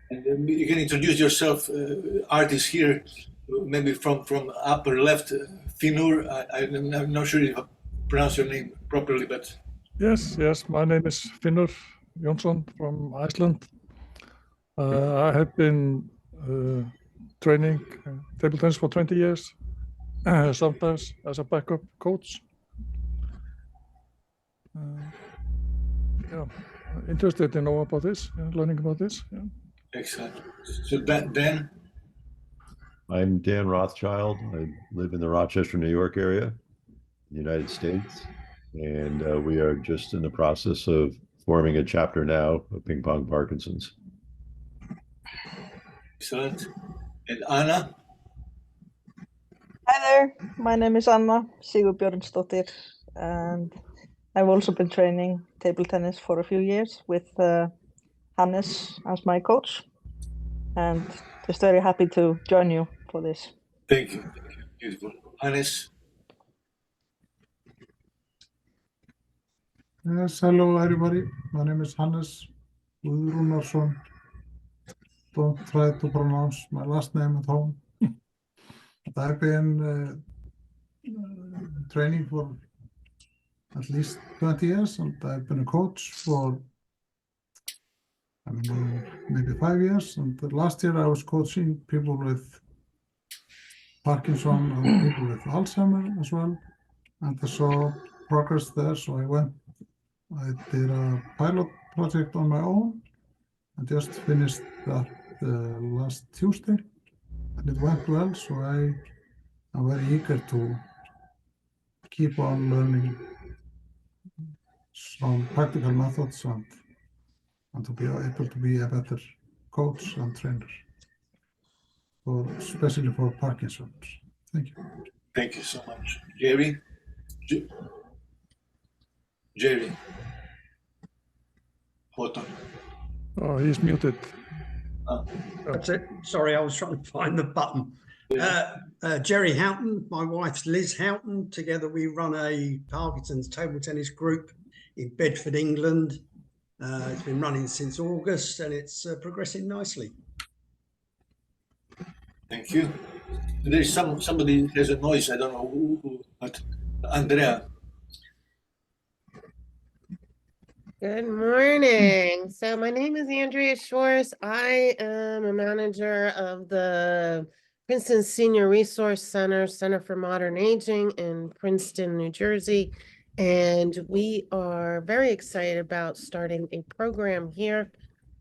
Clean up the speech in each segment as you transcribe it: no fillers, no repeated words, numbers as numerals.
And you can introduce yourself, artist here, maybe from upper left, Finnur. I'm not sure if I pronounce your name properly, but... Yes, my name is Finnur Jónsson from Iceland. I have been training table tennis for 20 years, sometimes as a backup coach. Interested to know about this, learning about this. Yeah. Excellent. So Dan? I'm Dan Rothschild. I live in the Rochester, New York area, the United States. And we are just in the process of forming a chapter now of Ping Pong Parkinson's. Excellent. And Anna? Hi there, my name is Anna Sigurbjörnsdóttir, and I've also been training table tennis for a few years with Hannes as my coach, and just very happy to join you for this. Thank you. Beautiful. Hannes? Yes, hello everybody. My name is Hannes Guðrúnarsson. Don't try to pronounce my last name at home. But I've been training for at least 20 years, and I've been a coach for maybe 5 years. And last year I was coaching people with Parkinson and people with Alzheimer as well. And I saw progress there, so I did a pilot project on my own. I just finished that last Tuesday, and it went well, so I'm very eager to keep on learning some practical methods and to be able to be a better coach and trainer, especially for Parkinson's. Thank you. Thank you so much. Jerry? Jerry? Hold on. Oh, he's muted. That's it. Sorry, I was trying to find the button. Jerry Houghton, my wife's Liz Houghton. Together we run a Parkinson's table tennis group in Bedford, England. It's been running since August, and it's progressing nicely. Thank you. There's somebody has a noise. I don't know who, but Andrea. Good morning. So my name is Andrea Shores. I am a manager of the Princeton Senior Resource Center, Center for Modern Aging in Princeton, New Jersey. And we are very excited about starting a program here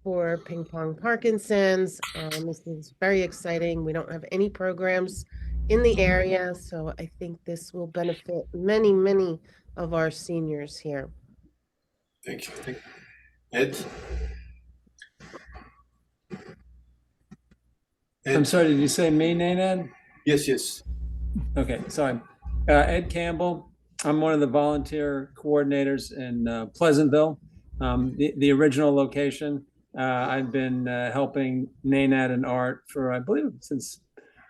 for Ping Pong Parkinson's. This is very exciting. We don't have any programs in the area, so I think this will benefit many, many of our seniors here. Thank you. Thank you. Ed? I'm sorry, did you say me, Nanad? Yes. Okay, sorry. Ed Campbell. I'm one of the volunteer coordinators in Pleasantville, the original location. I've been helping Nanad and Art for, I believe, since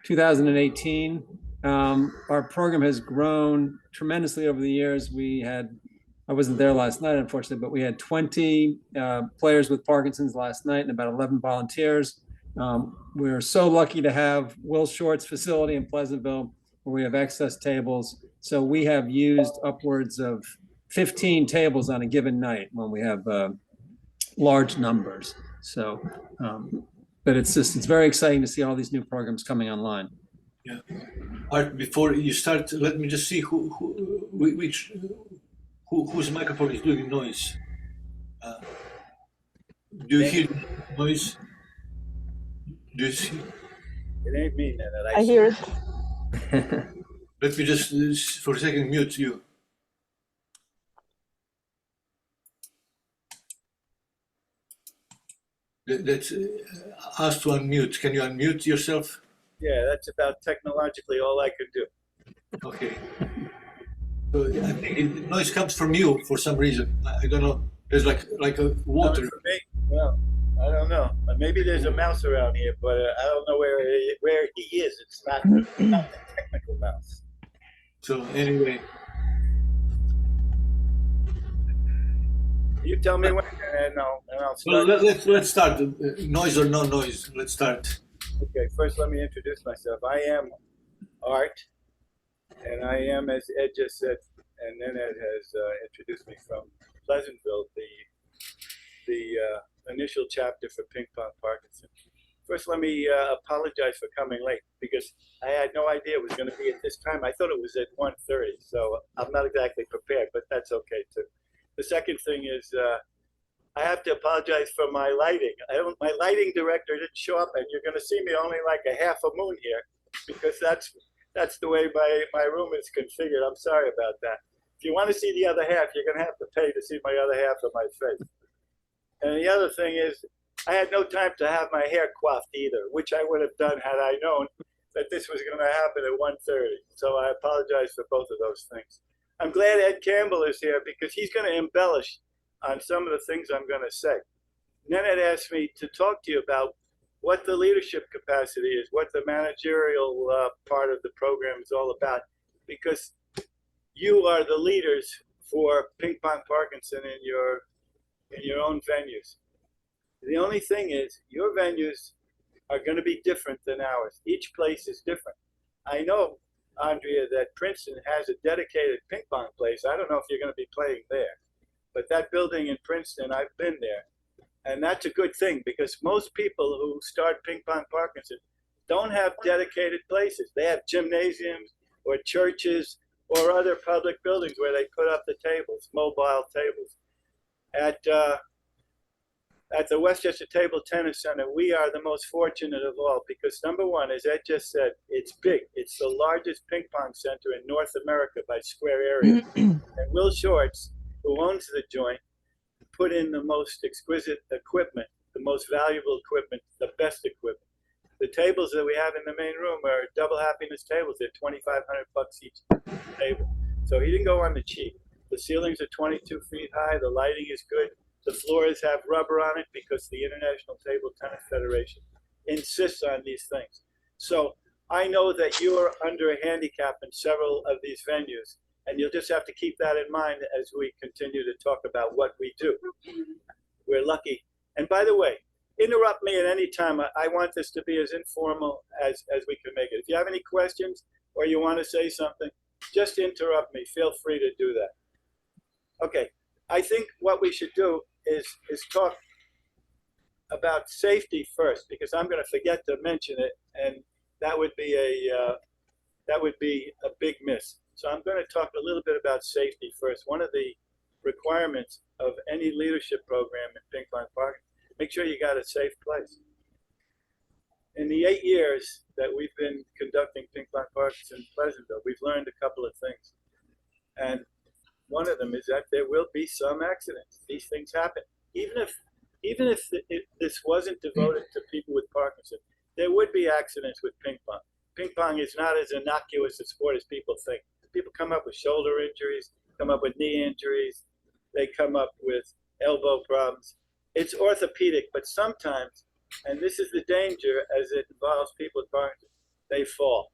2018. Our program has grown tremendously over the years. I wasn't there last night, unfortunately, but we had 20 players with Parkinson's last night and about 11 volunteers. We're so lucky to have Will Short's facility in Pleasantville, where we have excess tables. So we have used upwards of 15 tables on a given night when we have large numbers. So, but it's very exciting to see all these new programs coming online. Yeah. Art, before you start, let me just see whose microphone is doing noise. Do you hear noise? Do you see? It ain't me, Nanad. I hear it. Let me just for a second mute you. Let's ask to unmute. Can you unmute yourself? Yeah, that's about technologically all I could do. Okay. So I think noise comes from you for some reason. I don't know. There's like a water. For me? Well, I don't know. Maybe there's a mouse around here, but I don't know where he is. It's not the technical mouse. So anyway. You tell me when, and I'll start. Well, let's start. Noise or no noise. Let's start. Okay, first let me introduce myself. I am Art, and I am, as Ed just said, and then Ed has introduced me, from Pleasantville, the initial chapter for Ping Pong Parkinson. First, let me apologize for coming late, because I had no idea it was going to be at this time. I thought it was at 1:30, so I'm not exactly prepared, but that's okay too. The second thing is I have to apologize for my lighting. My lighting director didn't show up, and you're going to see me only like a half a moon here, because that's the way my room is configured. I'm sorry about that. If you want to see the other half, you're going to have to pay to see my other half of my face. And the other thing is, I had no time to have my hair coiffed either, which I would have done had I known that this was going to happen at 1:30. So I apologize for both of those things. I'm glad Ed Campbell is here, because he's going to embellish on some of the things I'm going to say. Ed asked me to talk to you about what the leadership capacity is, what the managerial part of the program is all about, because you are the leaders for Ping Pong Parkinson in your own venues. The only thing is, your venues are going to be different than ours. Each place is different. I know, Andrea, that Princeton has a dedicated ping pong place. I don't know if you're going to be playing there, but that building in Princeton, I've been there. And that's a good thing, because most people who start Ping Pong Parkinson don't have dedicated places. They have gymnasiums or churches or other public buildings where they put up the tables, mobile tables. At the Westchester Table Tennis Center, we are the most fortunate of all, because number one, as Ed just said, it's big. It's the largest ping pong center in North America by square area. And Will Shorts, who owns the joint, put in the most exquisite equipment, the most valuable equipment, the best equipment. The tables that we have in the main room are double happiness tables. They're $2,500 each table. So he didn't go on the cheap. The ceilings are 22 feet high. The lighting is good. The floors have rubber on it, because the International Table Tennis Federation insists on these things. So I know that you are under a handicap in several of these venues, and you'll just have to keep that in mind as we continue to talk about what we do. We're lucky. And by the way, interrupt me at any time. I want this to be as informal as we can make it. If you have any questions or you want to say something, just interrupt me. Feel free to do that. Okay, I think what we should do is talk about safety first, because I'm going to forget to mention it, and that would be a big miss. So I'm going to talk a little bit about safety first. One of the requirements of any leadership program in Ping Pong Park, make sure you got a safe place. In the 8 years that we've been conducting Ping Pong Parks in Pleasantville, we've learned a couple of things. And one of them is that there will be some accidents. These things happen. Even if this wasn't devoted to people with Parkinson, there would be accidents with ping pong. Ping pong is not as innocuous a sport as people think. People come up with shoulder injuries, come up with knee injuries, they come up with elbow problems. It's orthopedic, but sometimes, and this is the danger as it involves people with Parkinson, they fall.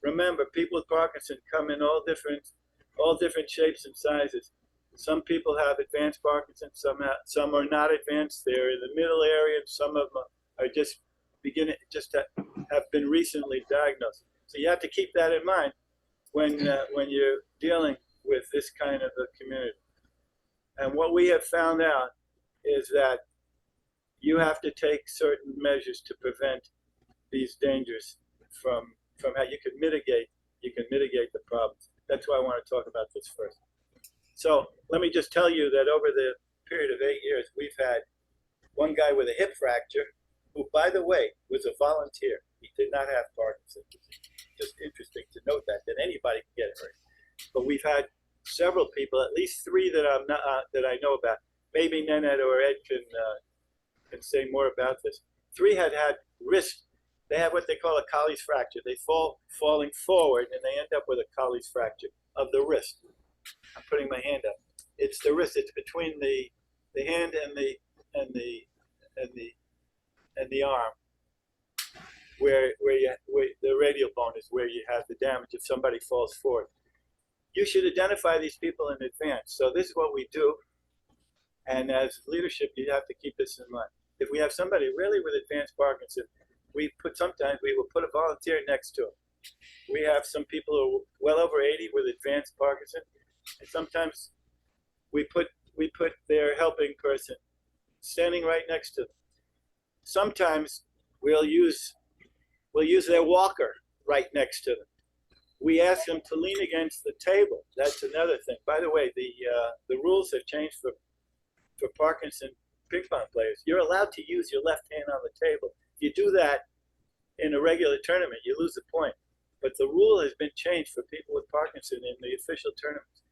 Remember, people with Parkinson come in all different shapes and sizes. Some people have advanced Parkinson, some are not advanced. They're in the middle area, and some of them are just have been recently diagnosed. So you have to keep that in mind when you're dealing with this kind of a community. And what we have found out is that you have to take certain measures to prevent these dangers from how you can mitigate the problems. That's why I want to talk about this first. So let me just tell you that over the period of 8 years, we've had one guy with a hip fracture, who, by the way, was a volunteer. He did not have Parkinson's. Just interesting to note that anybody can get hurt. But we've had several people, at least 3 that I know about. Maybe Nanette or Ed can say more about this. 3 had wrist. They have what they call a Colles fracture. They falling forward, and they end up with a Colles fracture of the wrist. I'm putting my hand up. It's the wrist. It's between the hand and the arm, where the radial bone is where you have the damage if somebody falls forward. You should identify these people in advance. So this is what we do. And as leadership, you have to keep this in mind. If we have somebody really with advanced Parkinson, sometimes we will put a volunteer next to them. We have some people who are well over 80 with advanced Parkinson, and sometimes we put their helping person standing right next to them. Sometimes we'll use their walker right next to them. We ask them to lean against the table. That's another thing. By the way, the rules have changed for Parkinson ping pong players. You're allowed to use your left hand on the table. If you do that in a regular tournament, you lose the point. But the rule has been changed for people with Parkinson in the official tournaments.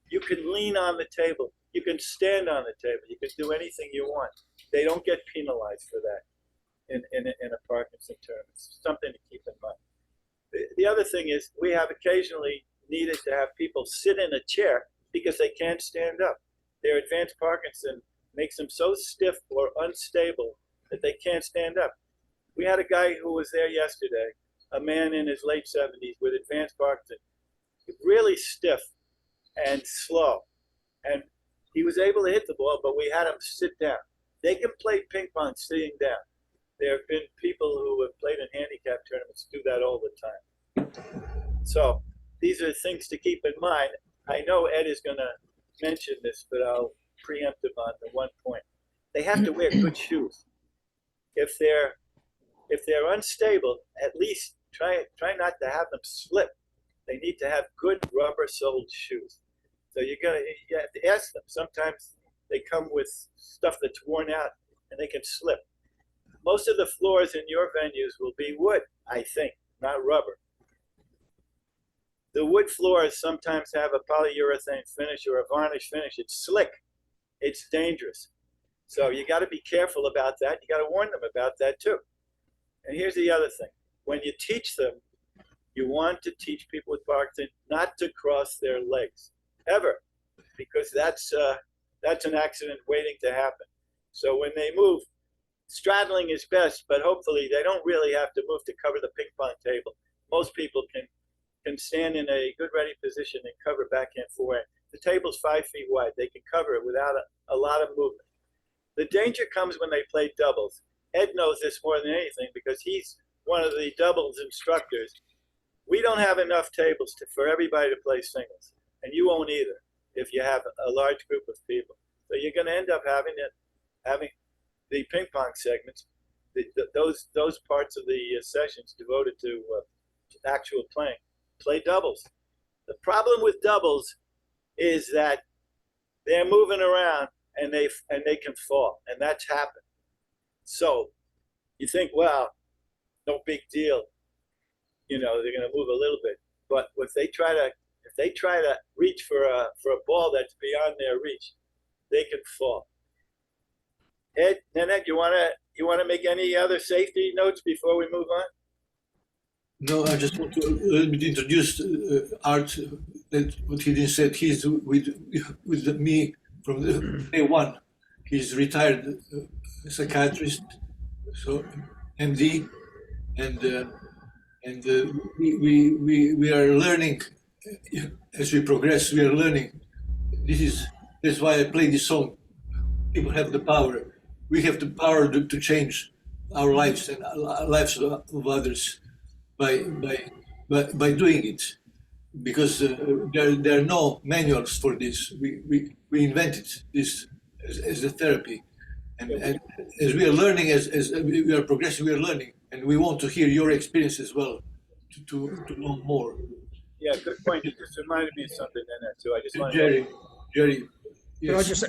You can lean on the table. You can stand on the table. You can do anything you want. They don't get penalized for that in a Parkinson tournament. It's something to keep in mind. The other thing is we have occasionally needed to have people sit in a chair because they can't stand up. Their advanced Parkinson makes them so stiff or unstable that they can't stand up. We had a guy who was there yesterday, a man in his late 70s with advanced Parkinson, really stiff and slow. And he was able to hit the ball, but we had him sit down. They can play ping pong sitting down. There have been people who have played in handicap tournaments do that all the time. So these are things to keep in mind. I know Ed is going to mention this, but I'll preempt him on the one point. They have to wear good shoes. If they're unstable, at least try not to have them slip. They need to have good rubber-soled shoes. So you have to ask them. Sometimes they come with stuff that's worn out and they can slip. Most of the floors in your venues will be wood, I think, not rubber. The wood floors sometimes have a polyurethane finish or a varnish finish. It's slick. It's dangerous. So you got to be careful about that. You got to warn them about that too. And here's the other thing. When you teach them, you want to teach people with Parkinson not to cross their legs, ever, because that's an accident waiting to happen. So when they move, straddling is best, but hopefully they don't really have to move to cover the ping pong table. Most people can stand in a good ready position and cover backhand forehand. The table's 5 feet wide. They can cover it without a lot of movement. The danger comes when they play doubles. Ed knows this more than anything because he's one of the doubles instructors. We don't have enough tables for everybody to play singles, and you won't either if you have a large group of people. So you're going to end up having the ping pong segments, those parts of the sessions devoted to actual playing. Play doubles. The problem with doubles is that they're moving around and they can fall, and that's happened. So you think, well, no big deal. You know, they're going to move a little bit, but if they try to reach for a ball that's beyond their reach, they can fall. Ed, Nanette, you want to make any other safety notes before we move on? No, I just want to introduce Art. That what he didn't say. He's with me from day one. He's retired psychiatrist, so MD, and we are learning as we progress. We are learning. That's why I play this song. People have the power. We have the power to change our lives and lives of others by doing it, because there are no manuals for this. We invented this as a therapy, and as we are learning, as we are progressing, we are learning, and we want to hear your experience as well to know more. Yeah, good point. You just reminded me of something in that too. I just want Jerry. Yes. Can I just say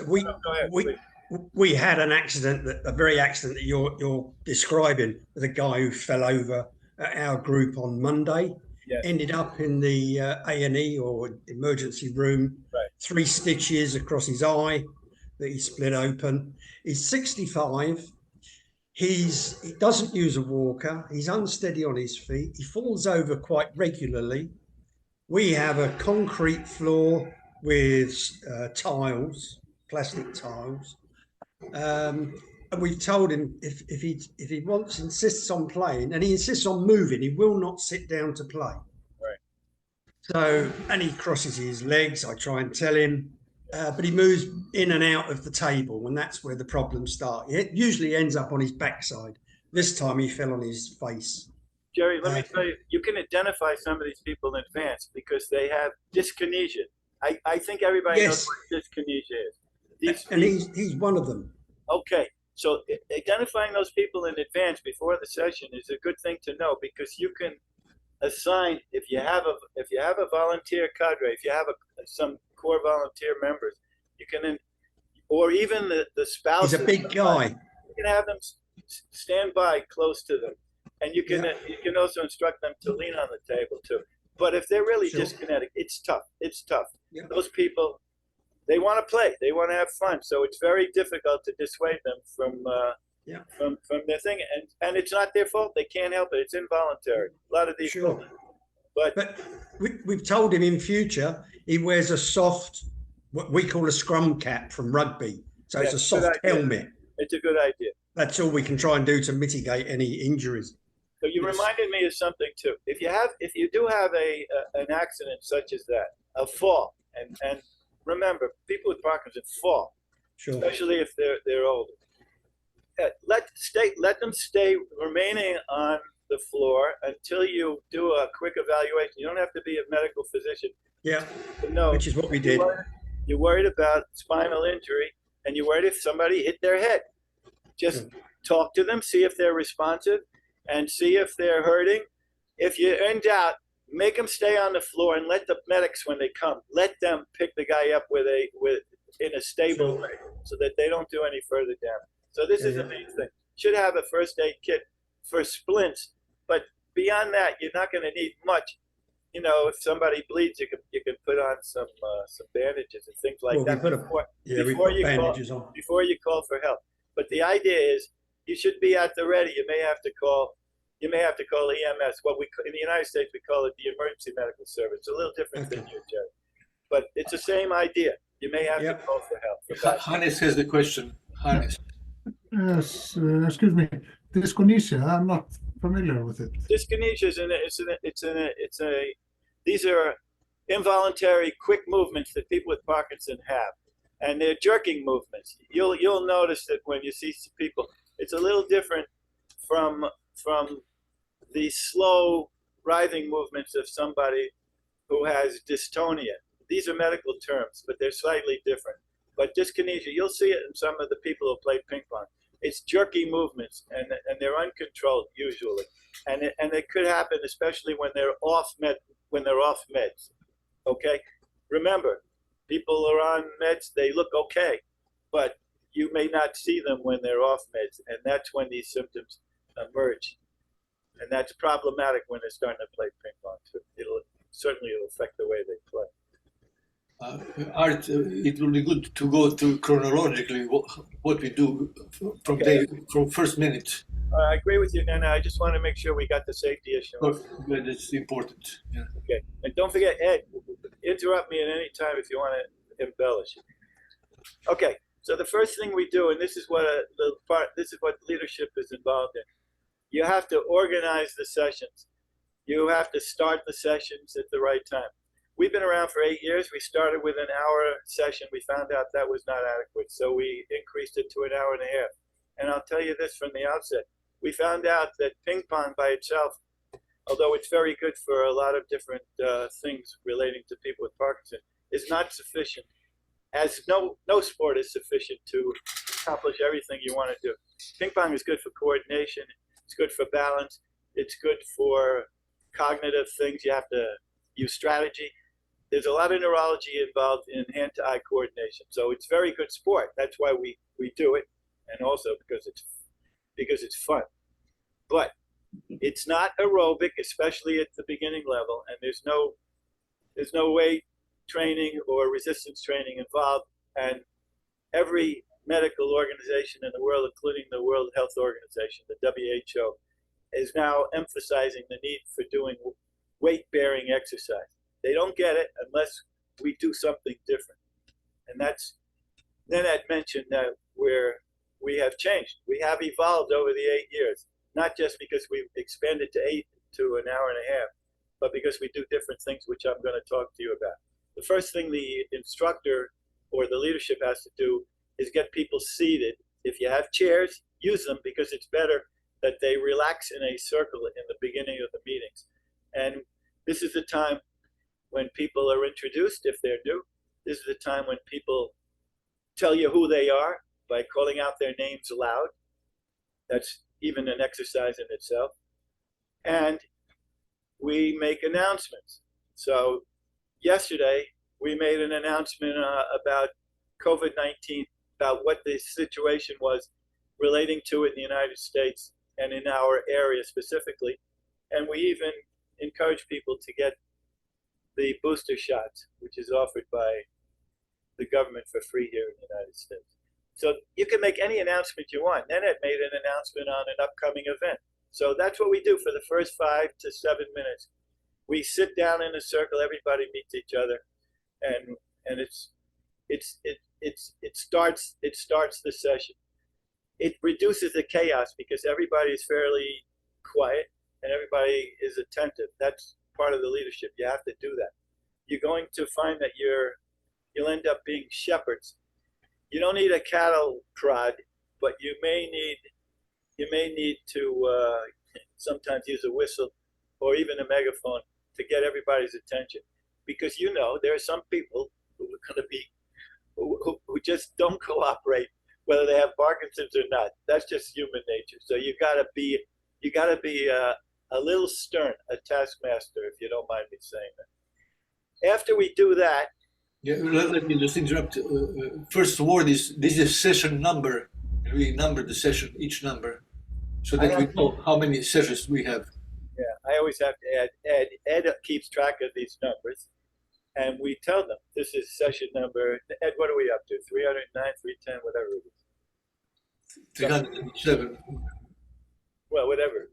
we had an accident, a very accident that you're describing, with a guy who fell over at our group on Monday. Yes. Ended up in the A&E or emergency room. Right. 3 stitches across his eye that he split open. He's 65. He doesn't use a walker. He's unsteady on his feet. He falls over quite regularly. We have a concrete floor with tiles, plastic tiles. And we've told him if he insists on playing, and he insists on moving, he will not sit down to play. Right. So, and he crosses his legs. I try and tell him, but he moves in and out of the table, and that's where the problems start. It usually ends up on his backside. This time he fell on his face. Jerry, let me tell you, you can identify some of these people in advance because they have dyskinesia. I think everybody knows what dyskinesia is. And he's one of them. Okay, so identifying those people in advance before the session is a good thing to know, because you can assign, if you have a volunteer cadre, if you have some core volunteer members, you can, or even the spouse. He's a big guy. You can have them stand by close to them, and you can also instruct them to lean on the table too. But if they're really dyskinetic, it's tough. It's tough. Yeah. Those people, they want to play, they want to have fun, so it's very difficult to dissuade them from their thing, and it's not their fault. They can't help it. It's involuntary. A lot of these folks. But we've told him in future he wears a soft, what we call a scrum cap from rugby. So it's a soft helmet. It's a good idea. That's all we can try and do to mitigate any injuries. So you reminded me of something too. If you do have an accident such as that, a fall, and remember, people with Parkinson's fall, especially if they're older. Let them stay remaining on the floor until you do a quick evaluation. You don't have to be a medical physician. Yeah. No, which is what we did. You're worried about spinal injury, and you're worried if somebody hit their head. Just talk to them, see if they're responsive, and see if they're hurting. If you're in doubt, make them stay on the floor and let the medics, when they come, let them pick the guy up in a stable way so that they don't do any further damage. So this is a big thing. Should have a first aid kit for splints, but beyond that, you're not going to need much. You know, if somebody bleeds, you can put on some bandages and things like that before you call for help. But the idea is you should be at the ready. You may have to call EMS. In the United States we call it the emergency medical service. It's a little different than you, Jerry, but it's the same idea. You may have to call for help. Hannes has the question. Hannes. Yes, excuse me. Dyskinesia, I'm not familiar with it. Dyskinesia these are involuntary quick movements that people with Parkinson have, and they're jerking movements. You'll notice that when you see people, it's a little different from the slow writhing movements of somebody who has dystonia. These are medical terms, but they're slightly different. But dyskinesia, you'll see it in some of the people who play ping pong. It's jerky movements, and they're uncontrolled usually, and it could happen especially when they're off meds. Okay, remember, people are on meds. They look okay, but you may not see them when they're off meds, and that's when these symptoms emerge, and that's problematic when they're starting to play ping pong too. It'll affect the way they play. Art, it will be good to go through chronologically what we do from first minute. I agree with you, Nana. I just want to make sure we got the safety issue. That's important. Yeah. Okay, and don't forget, Ed, interrupt me at any time if you want to embellish. Okay, so the first thing we do, and this is what leadership is involved in. You have to organize the sessions. You have to start the sessions at the right time. We've been around for 8 years. We started with an hour session. We found out that was not adequate, so we increased it to an hour and a half. And I'll tell you this from the outset. We found out that ping pong by itself, although it's very good for a lot of different things relating to people with Parkinson, is not sufficient. As no sport is sufficient to accomplish everything you want to do. Ping pong is good for coordination. It's good for balance. It's good for cognitive things. You have to use strategy. There's a lot of neurology involved in hand-to-eye coordination. So it's very good sport. That's why we do it, and also because it's fun. But it's not aerobic, especially at the beginning level, and there's no weight training or resistance training involved. And every medical organization in the world, including the World Health Organization, the WHO, is now emphasizing the need for doing weight-bearing exercise. They don't get it unless we do something different. And then I'd mentioned that we have changed. We have evolved over the 8 years, not just because we've expanded to an hour and a half, but because we do different things, which I'm going to talk to you about. The first thing the instructor or the leadership has to do is get people seated. If you have chairs, use them, because it's better that they relax in a circle in the beginning of the meetings. And this is the time when people are introduced, if they're new. This is the time when people tell you who they are by calling out their names loud. That's even an exercise in itself. And we make announcements. So yesterday, we made an announcement about COVID-19, about what the situation was relating to it in the United States and in our area specifically. And we even encourage people to get the booster shots, which is offered by the government for free here in the United States. So you can make any announcement you want. Nanette made an announcement on an upcoming event. So that's what we do for the first 5 to 7 minutes. We sit down in a circle, everybody meets each other, and it starts the session. It reduces the chaos because everybody is fairly quiet and everybody is attentive. That's part of the leadership. You have to do that. You're going to find that you'll end up being shepherds. You don't need a cattle prod, but you may need to sometimes use a whistle or even a megaphone to get everybody's attention, because there are some people who are going to be who just don't cooperate, whether they have Parkinson's or not. That's just human nature. So you got to be a little stern, a taskmaster, if you don't mind me saying that. After we do that, yeah, let me just interrupt. First word is, this is session number. And we number the session, each number, so that we know how many sessions we have. Yeah, I always have to add. Ed keeps track of these numbers, and we tell them this is session number. Ed, what are we up to? 309, 310, whatever it is. 307. Well, whatever.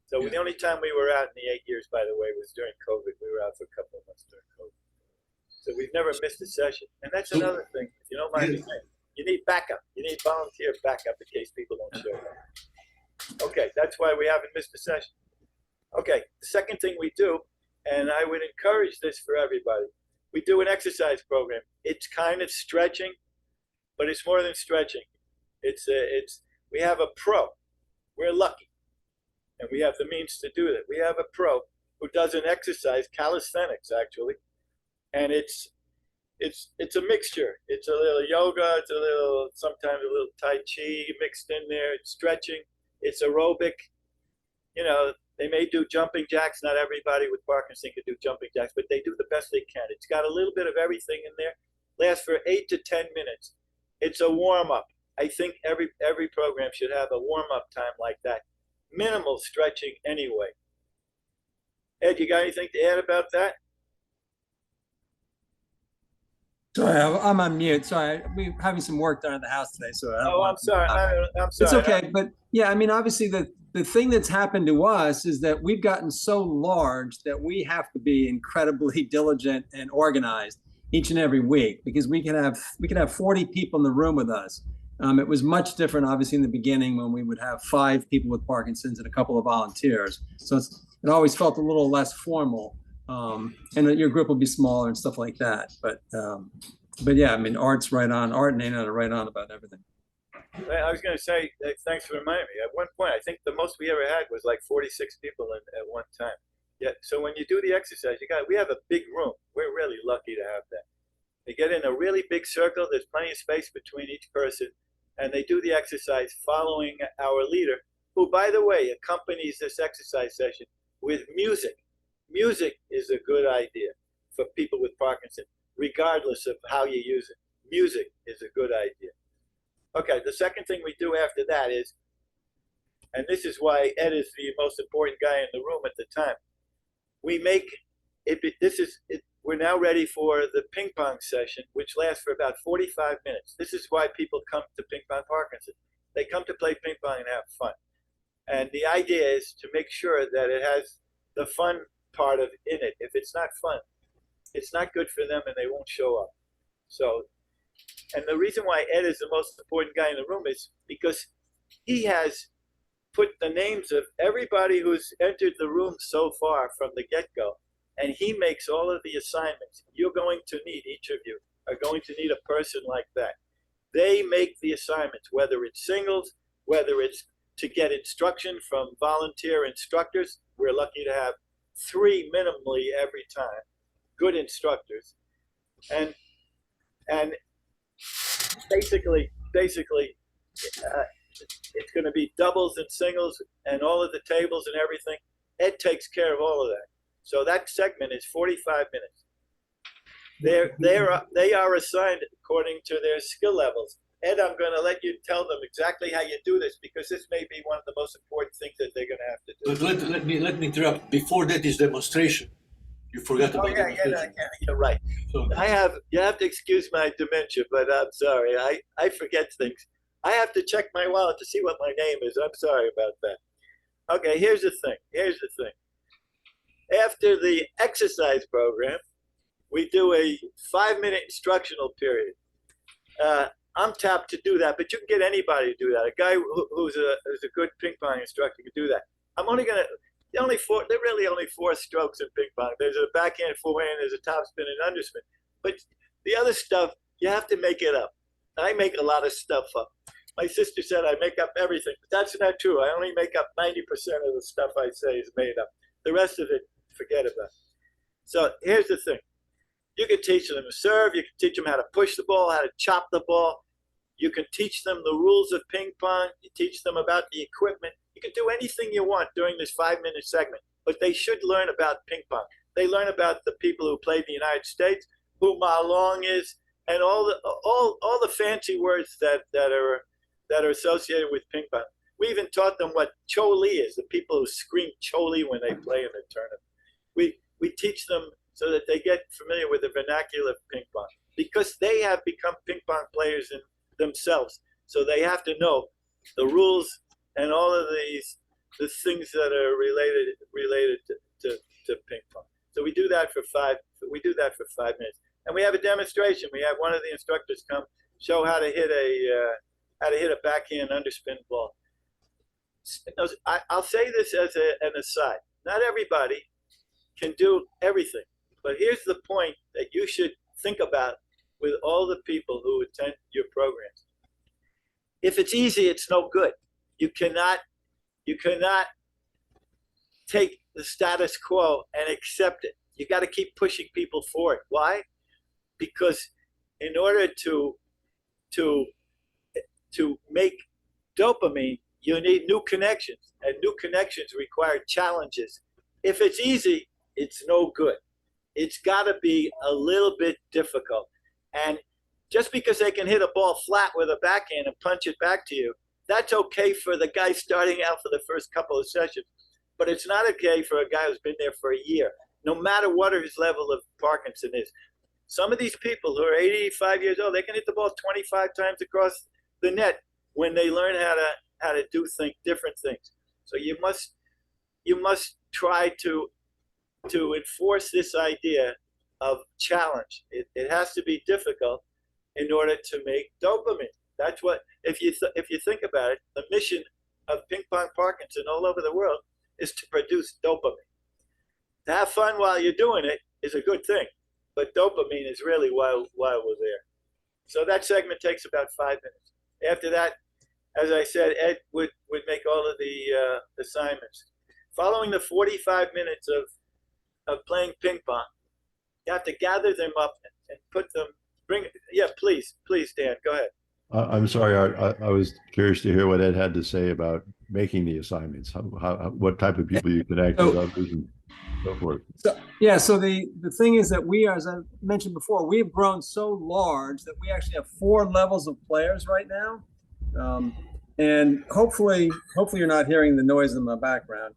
So Yeah. the only time we were out in the 8 years, by the way, was during COVID. We were out for a couple of months during COVID. So we've never missed a session. And that's another thing, if you don't mind me saying. You need backup. You need volunteer backup in case people don't show up. Okay, that's why we haven't missed a session. Okay, the second thing we do, and I would encourage this for everybody, we do an exercise program. It's kind of stretching, but it's more than stretching. We have a pro. We're lucky, and we have the means to do that. We have a pro who does an exercise, calisthenics actually, and it's a mixture. It's a little yoga, sometimes a little Tai Chi mixed in there. It's stretching, it's aerobic. They may do jumping jacks. Not everybody with Parkinson can do jumping jacks, but they do the best they can. It's got a little bit of everything in there. Lasts for 8 to 10 minutes. It's a warm-up. I think every program should have a warm-up time like that. Minimal stretching anyway. Ed, you got anything to add about that? Sorry, I'm on mute. Sorry, we're having some work done at the house today, so. I'm sorry. I'm sorry. It's okay, but yeah, I mean, obviously the thing that's happened to us is that we've gotten so large that we have to be incredibly diligent and organized each and every week, because we can have 40 people in the room with us. It was much different, obviously, in the beginning when we would have 5 people with Parkinson's and a couple of volunteers. So it always felt a little less formal. And your group will be smaller and stuff like that. But yeah, I mean, Art's right on. Art and Anna are right on about everything. I was going to say, thanks for reminding me. At one point, I think the most we ever had was like 46 people at one time. Yeah. So when you do the exercise, we have a big room. We're really lucky to have that. They get in a really big circle. There's plenty of space between each person, and they do the exercise following our leader, who, by the way, accompanies this exercise session with music. Music is a good idea for people with Parkinson, regardless of how you use it. Music is a good idea. Okay, the second thing we do after that is, and this is why Ed is the most important guy in the room at the time, we make it, we're now ready for the ping pong session, which lasts for about 45 minutes. This is why people come to Ping Pong Parkinson. They come to play ping pong and have fun. And the idea is to make sure that it has the fun part of in it. If it's not fun, it's not good for them and they won't show up. So, and the reason why Ed is the most important guy in the room is because he has put the names of everybody who's entered the room so far from the get-go, and he makes all of the assignments. You're going to need, each of you, are going to need a person like that. They make the assignments, whether it's singles, whether it's to get instruction from volunteer instructors. We're lucky to have 3 minimally every time, good instructors. And basically, it's going to be doubles and singles and all of the tables and everything. Ed takes care of all of that. So that segment is 45 minutes. They are assigned according to their skill levels. Ed, I'm going to let you tell them exactly how you do this, because this may be one of the most important things that they're going to have to do. But let me interrupt. Before that is demonstration. You forgot about demonstration. Yeah, you're right. So, You have to excuse my dementia, but I'm sorry. I forget things. I have to check my wallet to see what my name is. I'm sorry about that. Okay, here's the thing. After the exercise program, we do a 5-minute instructional period. I'm tapped to do that, but you can get anybody to do that. A guy who's a good ping pong instructor can do that. There are really only 4 strokes in ping pong. There's a backhand, forehand, there's a topspin and underspin. But the other stuff, you have to make it up. I make a lot of stuff up. My sister said I make up everything, but that's not true. I only make up 90% of the stuff I say is made up. The rest of it, forget about. So here's the thing. You can teach them to serve. You can teach them how to push the ball, how to chop the ball. You can teach them the rules of ping pong. You teach them about the equipment. You can do anything you want during this 5-minute segment, but they should learn about ping pong. They learn about the people who played in the United States, who Ma Long is, and all the fancy words that are associated with ping pong. We even taught them what Cho Li is, the people who scream Cho Li when they play in the tournament. We teach them so that they get familiar with the vernacular of ping pong, because they have become ping pong players in themselves. So they have to know the rules and all of the things that are related to ping pong. So we do that for 5 minutes, and we have a demonstration. We have one of the instructors come show how to hit a backhand underspin ball. I'll say this as an aside. Not everybody can do everything, but here's the point that you should think about with all the people who attend your programs. If it's easy, it's no good. You cannot take the status quo and accept it. You got to keep pushing people forward. Why? Because in order to make dopamine, you need new connections, and new connections require challenges. If it's easy, it's no good. It's got to be a little bit difficult. And just because they can hit a ball flat with a backhand and punch it back to you, that's okay for the guy starting out for the first couple of sessions. But it's not okay for a guy who's been there for a year, no matter what his level of Parkinson is. Some of these people who are 85 years old, they can hit the ball 25 times across the net when they learn how to do different things. So you must try to enforce this idea of challenge. It has to be difficult in order to make dopamine. That's what, if you think about it, the mission of Ping Pong Parkinson all over the world is to produce dopamine. To have fun while you're doing it is a good thing, but dopamine is really why we're there. So that segment takes about 5 minutes. After that, as I said, Ed would make all of the assignments. Following the 45 minutes of playing ping pong, you have to gather them up and put them, please, Dan, go ahead. I'm sorry, I was curious to hear what Ed had to say about making the assignments, what type of people you connect with others and so forth. So the thing is that we, as I mentioned before, we've grown so large that we actually have 4 levels of players right now. And hopefully you're not hearing the noise in the background.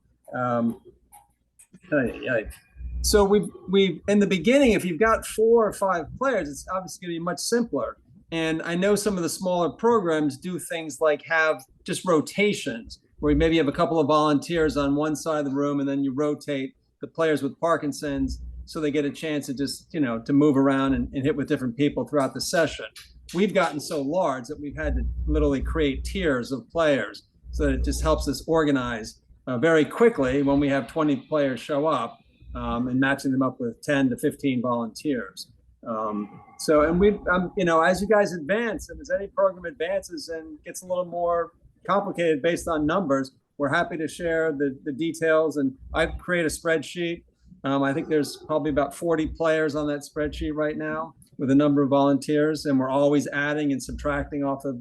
So we've in the beginning, if you've got 4 or 5 players, it's obviously going to be much simpler. And I know some of the smaller programs do things like have just rotations, where maybe you have a couple of volunteers on one side of the room, and then you rotate the players with Parkinson's so they get a chance to just, to move around and hit with different people throughout the session. We've gotten so large that we've had to literally create tiers of players, so that it just helps us organize very quickly when we have 20 players show up, and matching them up with 10 to 15 volunteers. So, and we, you know, as you guys advance, and as any program advances and gets a little more complicated based on numbers, we're happy to share the details. And I've created a spreadsheet. I think there's probably about 40 players on that spreadsheet right now with a number of volunteers, and we're always adding and subtracting off of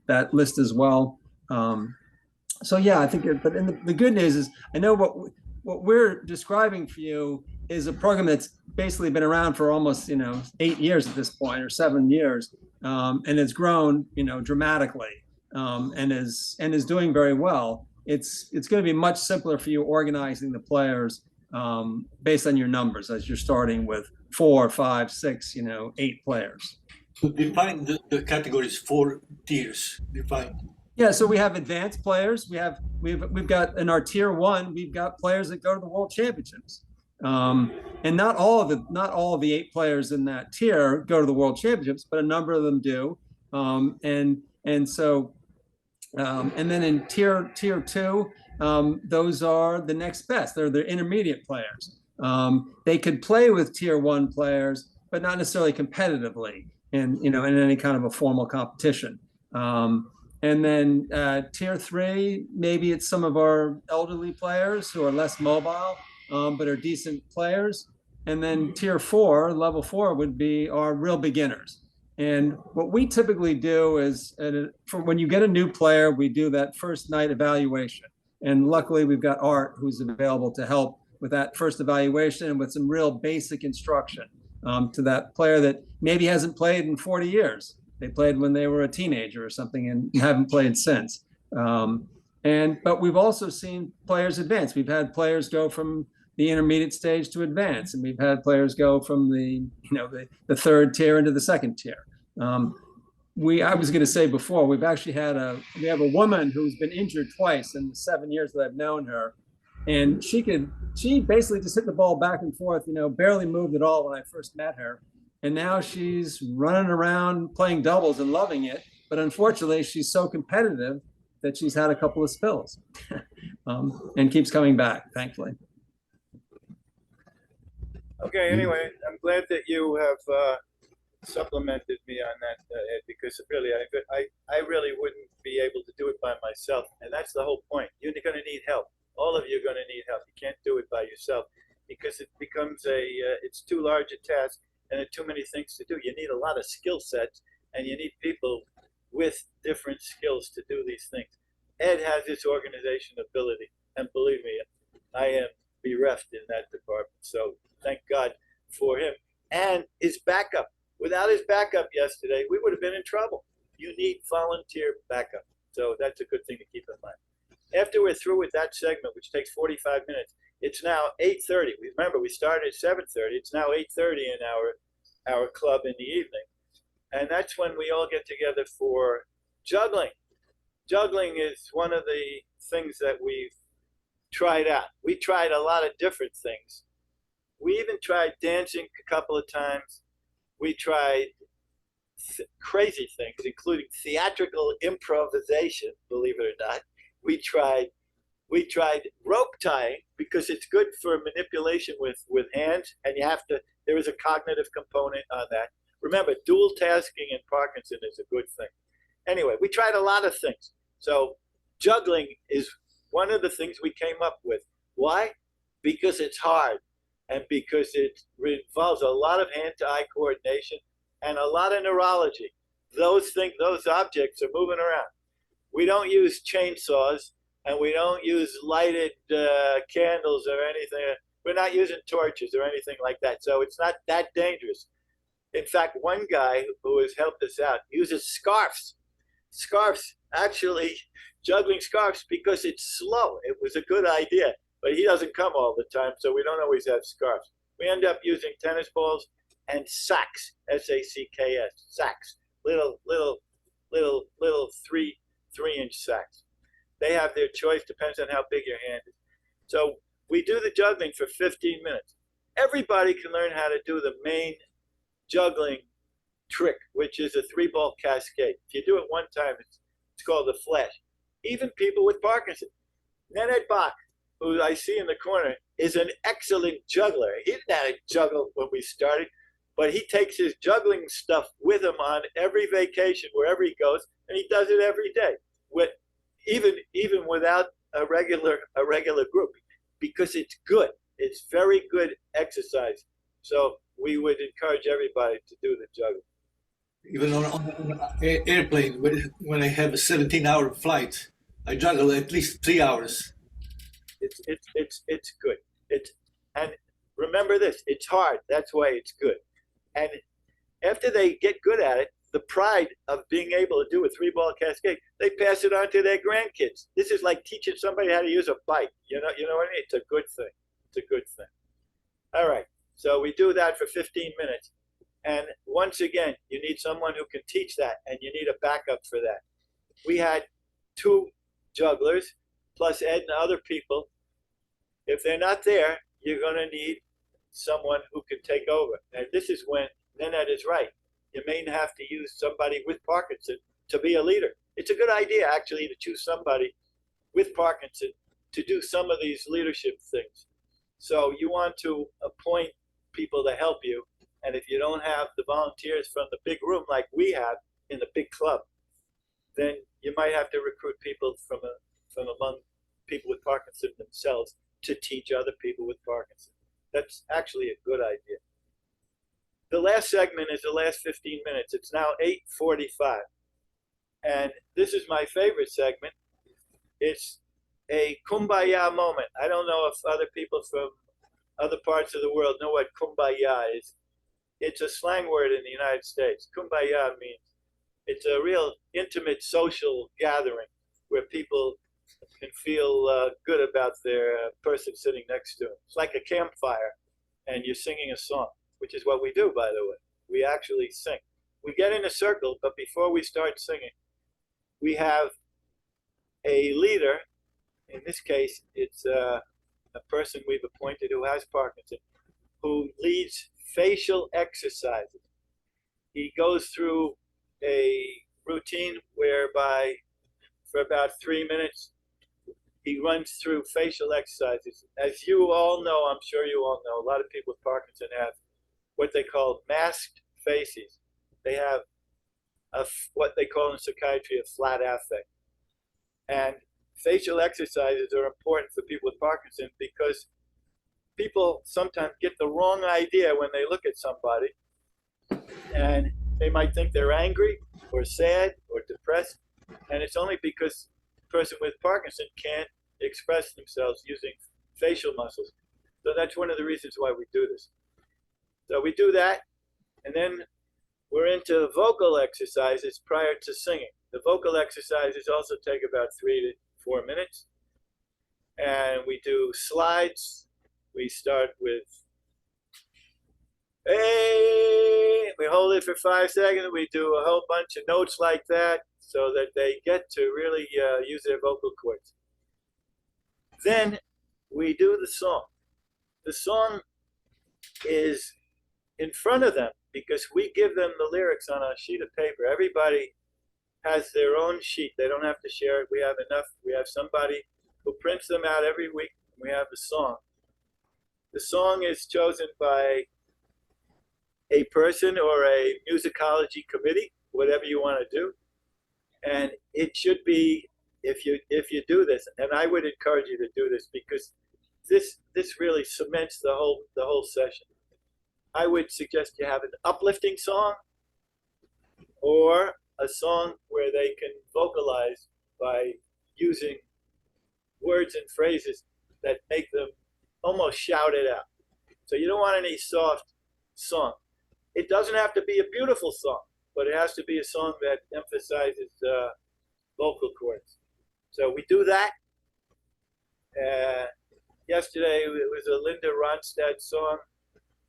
that list as well. So yeah, I think, but the good news is, I know what we're describing for you is a program that's basically been around for almost, 8 years at this point, or 7 years, and has grown, dramatically, and is doing very well. It's going to be much simpler for you organizing the players based on your numbers, as you're starting with 4, 5, 6, 8 players. So define the categories, 4 tiers. Define. Yeah, so we have advanced players. We've got in our tier 1, we've got players that go to the World Championships, and not all of the 8 players in that tier go to the World Championships, but a number of them do. And then in tier 2, those are the next best. They're the intermediate players. They could play with tier 1 players, but not necessarily competitively in any kind of a formal competition. And then tier 3, maybe it's some of our elderly players who are less mobile, but are decent players. And then tier 4, level 4, would be our real beginners. And what we typically do is, for when you get a new player, we do that first night evaluation. And luckily, we've got Art, who's available to help with that first evaluation and with some real basic instruction to that player that maybe hasn't played in 40 years. They played when they were a teenager or something and haven't played since. But we've also seen players advance. We've had players go from the intermediate stage to advance, and we've had players go from the 3rd tier into the 2nd tier. I was going to say before, we have a woman who's been injured twice in the 7 years that I've known her, and she basically just hit the ball back and forth, barely moved at all when I first met her. And now she's running around playing doubles and loving it. But unfortunately, she's so competitive that she's had a couple of spills and keeps coming back, thankfully. Okay, anyway, I'm glad that you have supplemented me on that, Ed, because really, I really wouldn't be able to do it by myself. And that's the whole point. You're going to need help. All of you are going to need help. You can't do it by yourself because it becomes it's too large a task. And there are too many things to do. You need a lot of skill sets, and you need people with different skills to do these things. Ed has this organization ability, and believe me, I am bereft in that department. So thank God for him and his backup. Without his backup yesterday, we would have been in trouble. You need volunteer backup. So that's a good thing to keep in mind. After we're through with that segment, which takes 45 minutes, it's now 8:30. Remember, we started at 7:30. It's now 8:30 in our club in the evening. And that's when we all get together for juggling. Juggling is one of the things that we've tried out. We tried a lot of different things. We even tried dancing a couple of times. We tried crazy things, including theatrical improvisation, believe it or not. We tried rope tying because it's good for manipulation with hands, and there is a cognitive component on that. Remember, dual tasking in Parkinson is a good thing. Anyway, we tried a lot of things. So juggling is one of the things we came up with. Why? Because it's hard, and because it involves a lot of hand-to-eye coordination and a lot of neurology. Those objects are moving around. We don't use chainsaws, and we don't use lighted candles or anything. We're not using torches or anything like that. So it's not that dangerous. In fact, one guy who has helped us out uses scarves. Actually juggling scarves because it's slow. It was a good idea, but he doesn't come all the time, so we don't always have scarves. We end up using tennis balls and sacks, S-A-C-K-S, sacks, little 3-inch sacks. They have their choice, depends on how big your hand is. So we do the juggling for 15 minutes. Everybody can learn how to do the main juggling trick, which is a 3-ball cascade. If you do it one time, it's called the flash. Even people with Parkinson. Nenad Bach, who I see in the corner, is an excellent juggler. He didn't know how to juggle when we started, but he takes his juggling stuff with him on every vacation, wherever he goes, and he does it every day, with even without a regular group, because it's good. It's very good exercise. So we would encourage everybody to do the juggling. Even on an airplane, when I have a 17-hour flight, I juggle at least 3 hours. It's good. And remember this, it's hard. That's why it's good. And after they get good at it, the pride of being able to do a 3-ball cascade, they pass it on to their grandkids. This is like teaching somebody how to use a bike. You know what I mean? It's a good thing. It's a good thing. All right. So we do that for 15 minutes. And once again, you need someone who can teach that, and you need a backup for that. We had 2 jugglers, plus Ed and other people. If they're not there, you're going to need someone who can take over. And this is when Nanette is right. You may have to use somebody with Parkinson to be a leader. It's a good idea, actually, to choose somebody with Parkinson to do some of these leadership things. So you want to appoint people to help you. And if you don't have the volunteers from the big room like we have in the big club, then you might have to recruit people from among people with Parkinson themselves to teach other people with Parkinson. That's actually a good idea. The last segment is the last 15 minutes. It's now 8:45. And this is my favorite segment. It's a kumbaya moment. I don't know if other people from other parts of the world know what kumbaya is. It's a slang word in the United States. Kumbaya means it's a real intimate social gathering where people can feel good about their person sitting next to them. It's like a campfire, and you're singing a song, which is what we do, by the way. We actually sing. We get in a circle, but before we start singing, we have a leader. In this case, it's a person we've appointed who has Parkinson, who leads facial exercises. He goes through a routine whereby for about 3 minutes, he runs through facial exercises. As you all know, I'm sure you all know, a lot of people with Parkinson have what they call masked faces. They have what they call in psychiatry a flat affect. And facial exercises are important for people with Parkinson because people sometimes get the wrong idea when they look at somebody, and they might think they're angry or sad or depressed, and it's only because the person with Parkinson can't express themselves using facial muscles. So that's one of the reasons why we do this. So we do that, and then we're into vocal exercises prior to singing. The vocal exercises also take about 3 to 4 minutes, and we do slides. We start with, hey, we hold it for 5 seconds. We do a whole bunch of notes like that so that they get to really use their vocal cords. Then we do the song. The song is in front of them because we give them the lyrics on a sheet of paper. Everybody has their own sheet. They don't have to share it. We have enough. We have somebody who prints them out every week. We have the song. The song is chosen by a person or a musicology committee, whatever you want to do. And it should be, if you do this, and I would encourage you to do this because this really cements the whole session. I would suggest you have an uplifting song or a song where they can vocalize by using words and phrases that make them almost shout it out. So you don't want any soft song. It doesn't have to be a beautiful song, but it has to be a song that emphasizes vocal cords. So we do that. Yesterday it was a Linda Ronstadt song,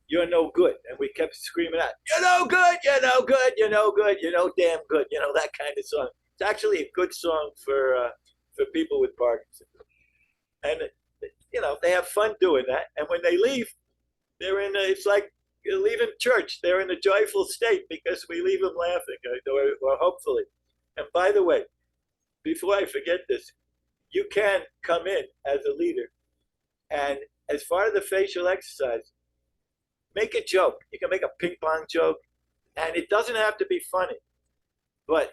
"You're No Good," and we kept screaming out, "You're no good, you're no good, you're no good, you're no damn good," you know, that kind of song. It's actually a good song for people with Parkinson. And you know, they have fun doing that. And when they leave, they're in it's like leaving church. They're in a joyful state because we leave them laughing, or hopefully. And by the way, before I forget this, you can come in as a leader. And as far as the facial exercise, make a joke. You can make a ping pong joke, and it doesn't have to be funny, but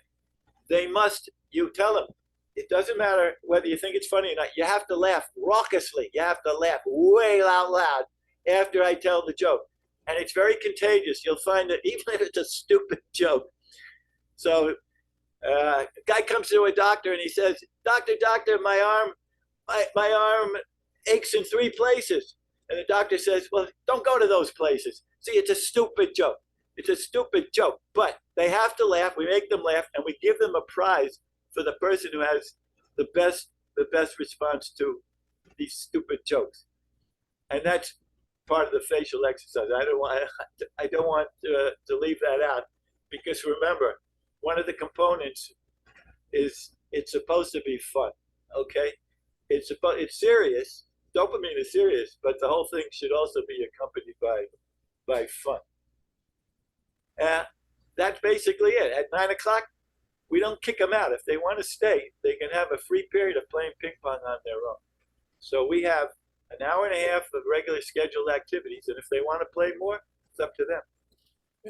you tell them, it doesn't matter whether you think it's funny or not. You have to laugh raucously. You have to laugh way out loud after I tell the joke. And it's very contagious. You'll find that even if it's a stupid joke. So a guy comes to a doctor and he says, doctor, my arm aches in 3 places. And the doctor says, well, don't go to those places. See, it's a stupid joke. It's a stupid joke, but they have to laugh. We make them laugh, and we give them a prize for the person who has the best response to these stupid jokes. And that's part of the facial exercise. I don't want to leave that out, because remember, one of the components is it's supposed to be fun. Okay, it's serious. Dopamine is serious, but the whole thing should also be accompanied by fun. That's basically it. At 9 o'clock, we don't kick them out. If they want to stay, they can have a free period of playing ping pong on their own. So we have an hour and a half of regular scheduled activities, and if they want to play more, it's up to them.